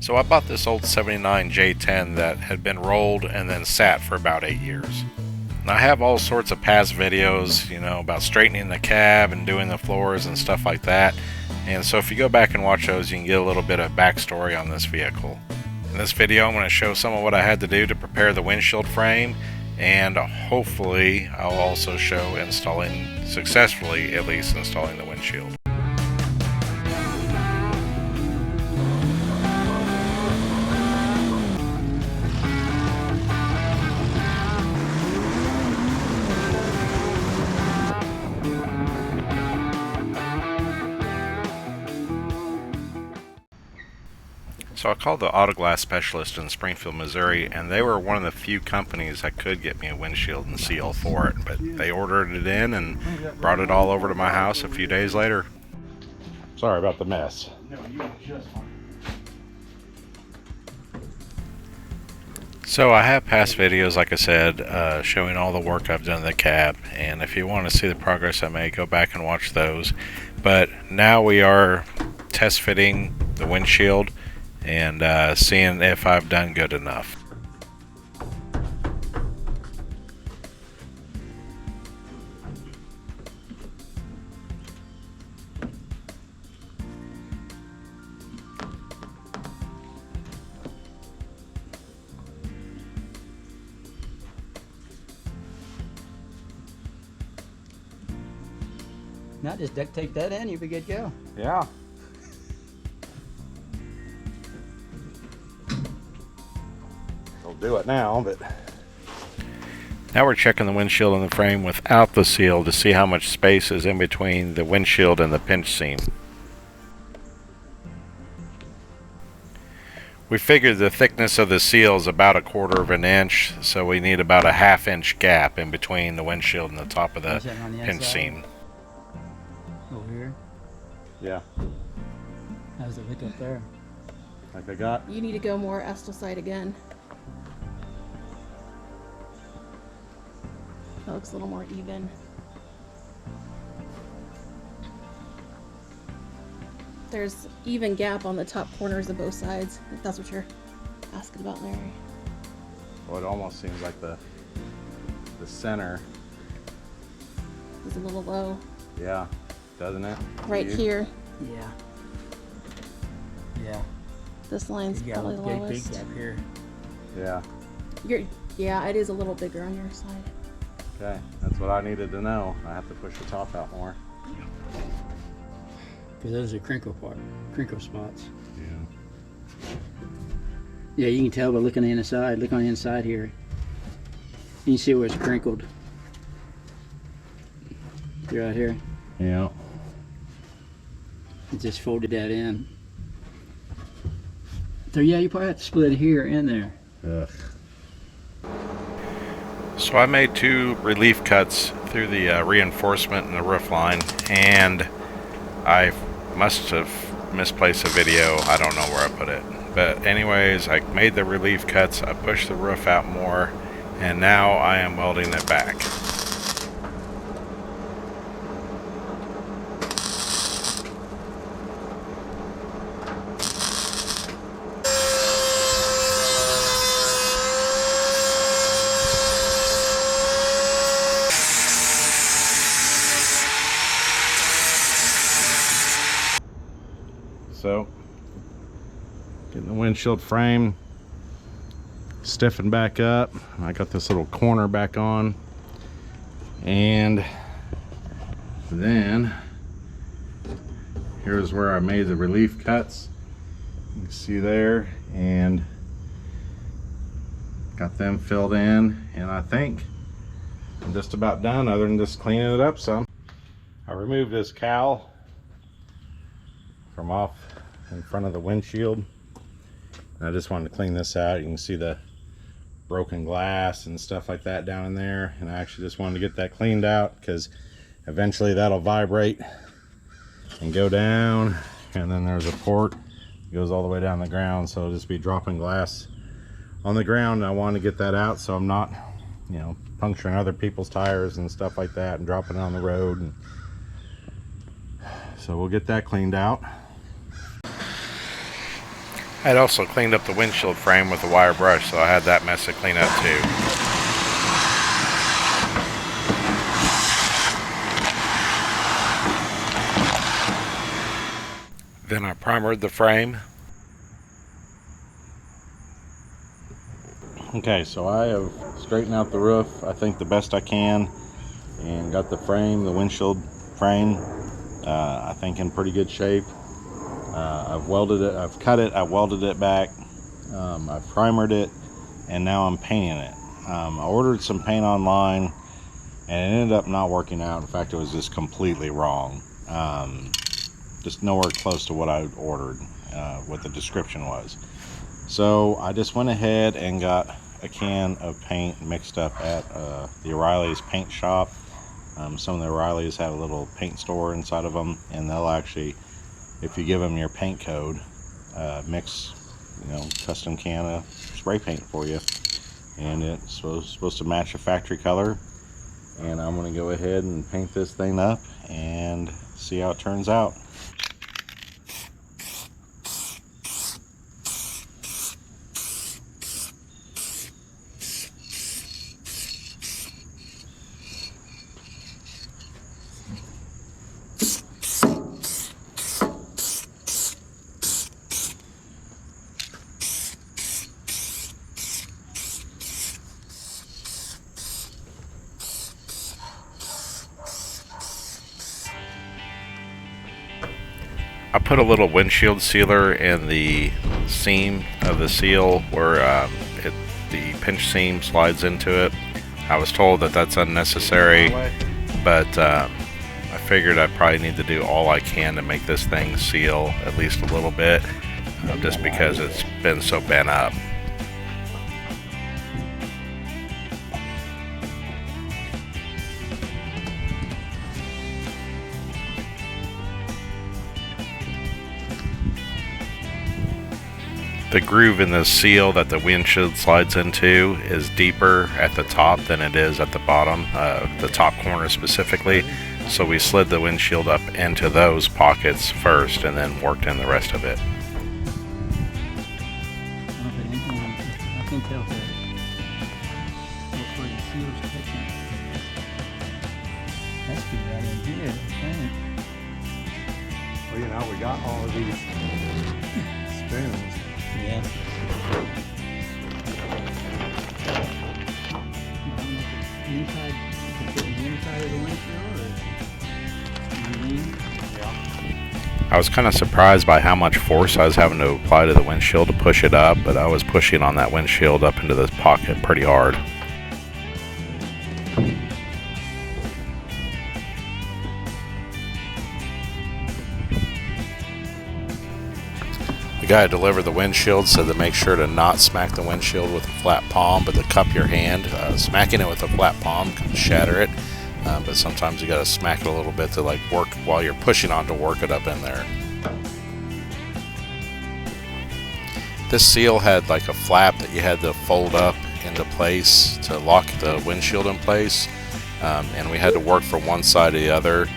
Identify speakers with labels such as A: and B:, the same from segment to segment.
A: So I bought this old 79 J10 that had been rolled and then sat for about 8 years. And I have all sorts of past videos, about straightening the cab and doing the floors and stuff like that. And so if you go back and watch those, you can get a little bit of backstory on this vehicle. In this video, I'm going to show some of what I had to do to prepare the windshield frame, and hopefully I'll also show successfully installing the windshield. So I called the auto glass specialist in Springfield, Missouri, and they were one of the few companies that could get me a windshield and seal for it. But they ordered it in and brought it all over to my house a few days later. Sorry about the mess. So I have past videos, like I said, showing all the work I've done to the cab, and if you want to see the progress I made, go back and watch those. But now we are test fitting the windshield and seeing if I've done good enough.
B: Now just duct tape that in, you'll be good to go.
A: Yeah. I'll do it now, but now we're checking the windshield and the frame without the seal to see how much space is in between the windshield and the pinch seam. We figured the thickness of the seal is about 1/4 of an inch, so we need about a 1/2 inch gap in between the windshield and the top of the pinch seam.
B: Over here.
A: Yeah.
B: How does it look up there?
A: Like I got.
C: You need to go more Estelcite again. That looks a little more even. There's even gap on the top corners of both sides, if that's what you're asking about, Larry.
A: Well, it almost seems like the center.
C: Is a little low.
A: Yeah, doesn't it?
C: Right here.
B: Yeah. Yeah.
C: This line's
B: You got
C: probably
B: a
C: the
B: big
C: lowest.
B: gap here.
A: Yeah.
C: Yeah, it is a little bigger on your side.
A: Okay, that's what I needed to know. I have to push the top out more.
B: Because those are crinkle spots.
A: Yeah.
B: Yeah, you can tell by looking on the inside. Look on the inside here. You can see where it's crinkled. Right here.
A: Yeah.
B: It just folded that in. So yeah, you probably have to split it here and there.
A: Ugh. So I made 2 relief cuts through the reinforcement in the roof line, and I must have misplaced the video. I don't know where I put it. But anyways, I made the relief cuts, I pushed the roof out more, and now I am welding it back. So, getting the windshield frame stiffened back up. I got this little corner back on, and then here's where I made the relief cuts. You can see there, and got them filled in, and I think I'm just about done other than just cleaning it up some. I removed this cowl from off in front of the windshield, and I just wanted to clean this out. You can see the broken glass and stuff like that down in there, and I actually just wanted to get that cleaned out because eventually that'll vibrate and go down, and then there's a port that goes all the way down the ground, so it'll just be dropping glass on the ground, and I want to get that out so I'm not, puncturing other people's tires and stuff like that and dropping it on the road. And so we'll get that cleaned out. I'd also cleaned up the windshield frame with a wire brush, so I had that mess to clean up too. Then I primered the frame. Okay, so I have straightened out the roof, I think the best I can, and got the frame, the windshield frame, I think in pretty good shape. I've welded it, I've cut it, I welded it back, I've primered it, and now I'm painting it. I ordered some paint online, and it ended up not working out. In fact, it was just completely wrong. Just nowhere close to what I ordered, what the description was. So I just went ahead and got a can of paint mixed up at the O'Reilly's paint shop. Some of the O'Reilly's have a little paint store inside of them, and they'll actually, if you give them your paint code, mix, custom can of spray paint for you, and it's supposed to match a factory color. And I'm going to go ahead and paint this thing up and see how it turns out. I put a little windshield sealer in the seam of the seal where the pinch seam slides into it. I was told that that's unnecessary, but I figured I probably need to do all I can to make this thing seal at least a little bit, just because it's been so bent up. The groove in the seal that the windshield slides into is deeper at the top than it is at the bottom, the top corner specifically. So we slid the windshield up into those pockets first and then worked in the rest of it.
B: I can tell that. Hopefully the seal's touching. That's good right in here, I think.
A: Well, we got all of these spoons.
B: Yeah. Inside, the inside of the windshield,
A: I was kind of surprised by how much force I was having to apply to the windshield to push it up, but I was pushing on that windshield up into this pocket pretty hard. The guy who delivered the windshield said to make sure to not smack the windshield with a flat palm, but to cup your hand. Smacking it with a flat palm can shatter it, but sometimes you gotta smack it a little bit to work while you're pushing on to work it up in there. This seal had a flap that you had to fold up into place to lock the windshield in place, and we had to work from one side to the other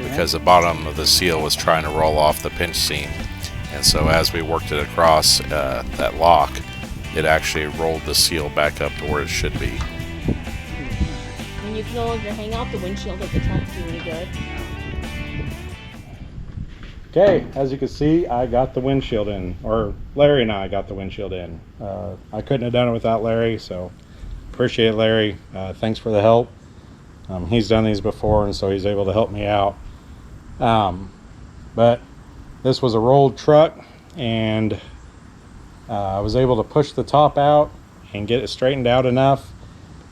A: because the bottom of the seal was trying to roll off the pinch seam. And so as we worked it across that lock, it actually rolled the seal back up to where it should be.
C: And you can no longer hang out the windshield at the top to do any good.
A: Okay, as you can see, I got the windshield in, or Larry and I got the windshield in. I couldn't have done it without Larry, so appreciate it, Larry. Thanks for the help. He's done these before, and so he's able to help me out. But this was a rolled truck, and I was able to push the top out and get it straightened out enough.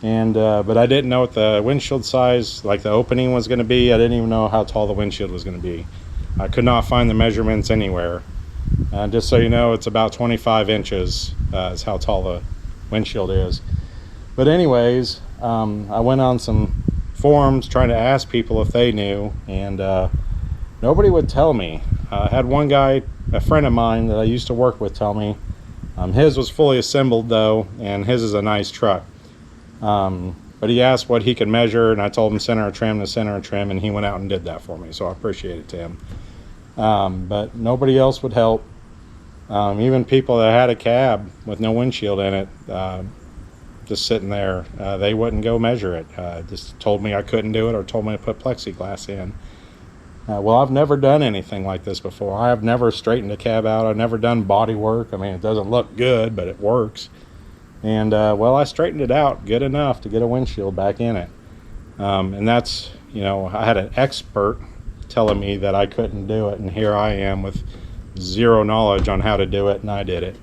A: And but I didn't know what the windshield size, the opening, was going to be. I didn't even know how tall the windshield was going to be. I could not find the measurements anywhere. Just so you know, it's about 25 inches is how tall the windshield is. But anyways, I went on some forums trying to ask people if they knew, and nobody would tell me. I had one guy, a friend of mine that I used to work with, tell me. His was fully assembled though, and his is a nice truck. But he asked what he could measure, and I told him center of trim to center of trim, and he went out and did that for me, so I appreciate it to him. But nobody else would help. Even people that had a cab with no windshield in it, just sitting there, they wouldn't go measure it. Just told me I couldn't do it, or told me to put plexiglass in. Well, I've never done anything like this before. I have never straightened a cab out. I've never done body work. I mean, it doesn't look good, but it works. And well, I straightened it out good enough to get a windshield back in it. And that's, you know, I had an expert telling me that I couldn't do it, and here I am with zero knowledge on how to do it, and I did it.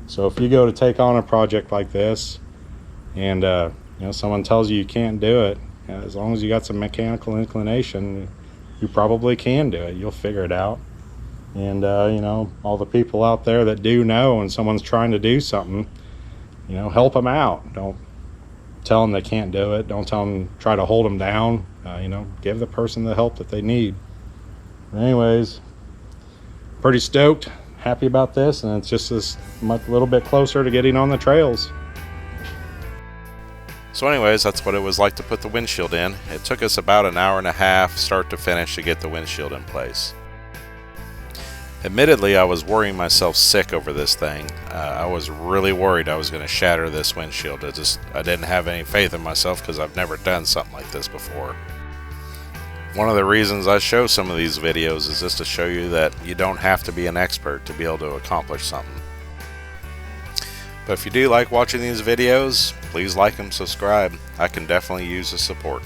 A: So if you go to take on a project like this, and you know, someone tells you you can't do it, as long as you got some mechanical inclination, you probably can do it. You'll figure it out. And you know, all the people out there that do know, and someone's trying to do something, you know, help them out. Don't tell them they can't do it. Don't tell them, try to hold them down. You know, give the person the help that they need. But anyways, pretty stoked, happy about this, and it's just this little bit closer to getting on the trails.
D: So anyways, that's what it was like to put the windshield in. It took us about an hour and a half, start to finish, to get the windshield in place. Admittedly, I was worrying myself sick over this thing. I was really worried I was going to shatter this windshield. I didn't have any faith in myself because I've never done something like this before. One of the reasons I show some of these videos is just to show you that you don't have to be an expert to be able to accomplish something. But if you do like watching these videos, please like and subscribe. I can definitely use the support.